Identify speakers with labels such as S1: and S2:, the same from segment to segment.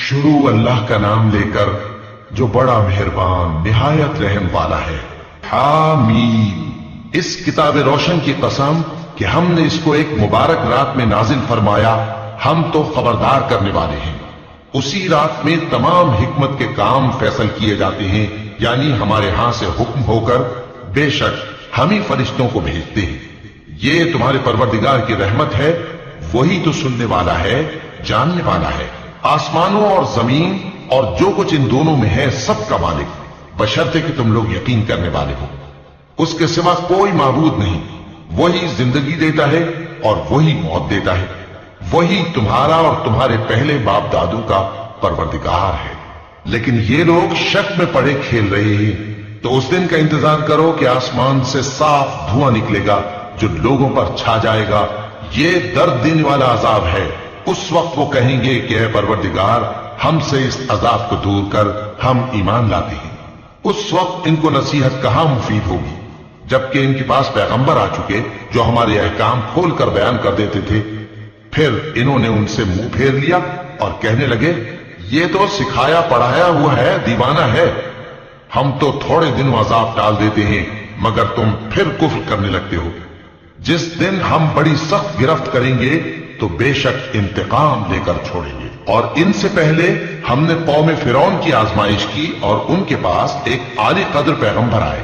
S1: شروع اللہ کا نام لے کر جو بڑا مہربان نہایت رحم والا ہے۔ حامیم، اس کتاب روشن کی قسم کہ ہم نے اس کو ایک مبارک رات میں نازل فرمایا، ہم تو خبردار کرنے والے ہیں۔ اسی رات میں تمام حکمت کے کام فیصل کیے جاتے ہیں، یعنی ہمارے ہاں سے حکم ہو کر بے شک ہم ہی فرشتوں کو بھیجتے ہیں۔ یہ تمہارے پروردگار کی رحمت ہے، وہی تو سننے والا ہے، جاننے والا ہے۔ آسمانوں اور زمین اور جو کچھ ان دونوں میں ہے سب کا مالک، بشرطے کہ تم لوگ یقین کرنے والے ہو۔ اس کے سوا کوئی معبود نہیں، وہی زندگی دیتا ہے اور وہی موت دیتا ہے، وہی تمہارا اور تمہارے پہلے باپ دادوں کا پروردگار ہے۔ لیکن یہ لوگ شک میں پڑے کھیل رہے ہیں، تو اس دن کا انتظار کرو کہ آسمان سے صاف دھواں نکلے گا جو لوگوں پر چھا جائے گا۔ یہ درد دینے والا عذاب ہے۔ اس وقت وہ کہیں گے کہ اے پروردگار، ہم سے اس عذاب کو دور کر، ہم ایمان لاتے ہیں۔ اس وقت ان کو نصیحت کہاں مفید ہوگی، جبکہ ان کے پاس پیغمبر آ چکے جو ہمارے احکام کھول کر بیان کر دیتے تھے۔ پھر انہوں نے ان سے منہ پھیر لیا اور کہنے لگے، یہ تو سکھایا پڑھایا ہوا ہے، دیوانہ ہے۔ ہم تو تھوڑے دن عذاب ٹال دیتے ہیں، مگر تم پھر کفر کرنے لگتے ہو۔ جس دن ہم بڑی سخت گرفت کریں گے تو بے شک انتقام لے کر چھوڑیں گے۔ اور ان سے پہلے ہم نے قوم فرعون کی آزمائش کی، اور ان کے پاس ایک عالی قدر پیغمبر آئے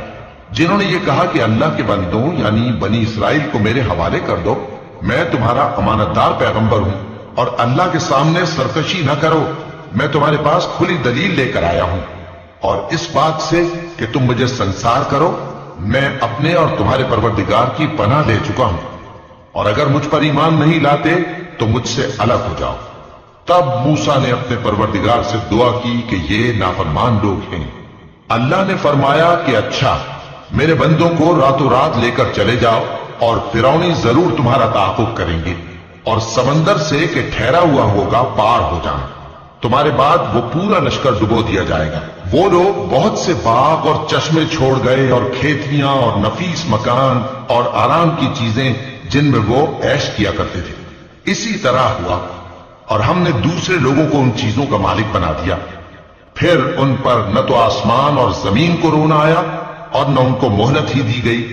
S1: جنہوں نے یہ کہا کہ اللہ کے بندوں یعنی بنی اسرائیل کو میرے حوالے کر دو، میں تمہارا امانت دار پیغمبر ہوں، اور اللہ کے سامنے سرکشی نہ کرو، میں تمہارے پاس کھلی دلیل لے کر آیا ہوں، اور اس بات سے کہ تم مجھے سنسار کرو، میں اپنے اور تمہارے پروردگار کی پناہ لے چکا ہوں، اور اگر مجھ پر ایمان نہیں لاتے تو مجھ سے الگ ہو جاؤ۔ تب موسیٰ نے اپنے پروردگار سے دعا کی کہ یہ نافرمان لوگ ہیں۔ اللہ نے فرمایا کہ اچھا، میرے بندوں کو راتوں رات لے کر چلے جاؤ، اور فرعونی ضرور تمہارا تعاقب کریں گے، اور سمندر سے کہ ٹھہرا ہوا ہوگا پار ہو جانا، تمہارے بعد وہ پورا لشکر ڈبو دیا جائے گا۔ وہ لوگ بہت سے باغ اور چشمے چھوڑ گئے، اور کھیتیاں اور نفیس مکان اور آرام کی چیزیں جن میں وہ عیش کیا کرتے تھے۔ اسی طرح ہوا، اور ہم نے دوسرے لوگوں کو ان چیزوں کا مالک بنا دیا۔ پھر ان پر نہ تو آسمان اور زمین کو رونا آیا، اور نہ ان کو مہلت ہی دی گئی۔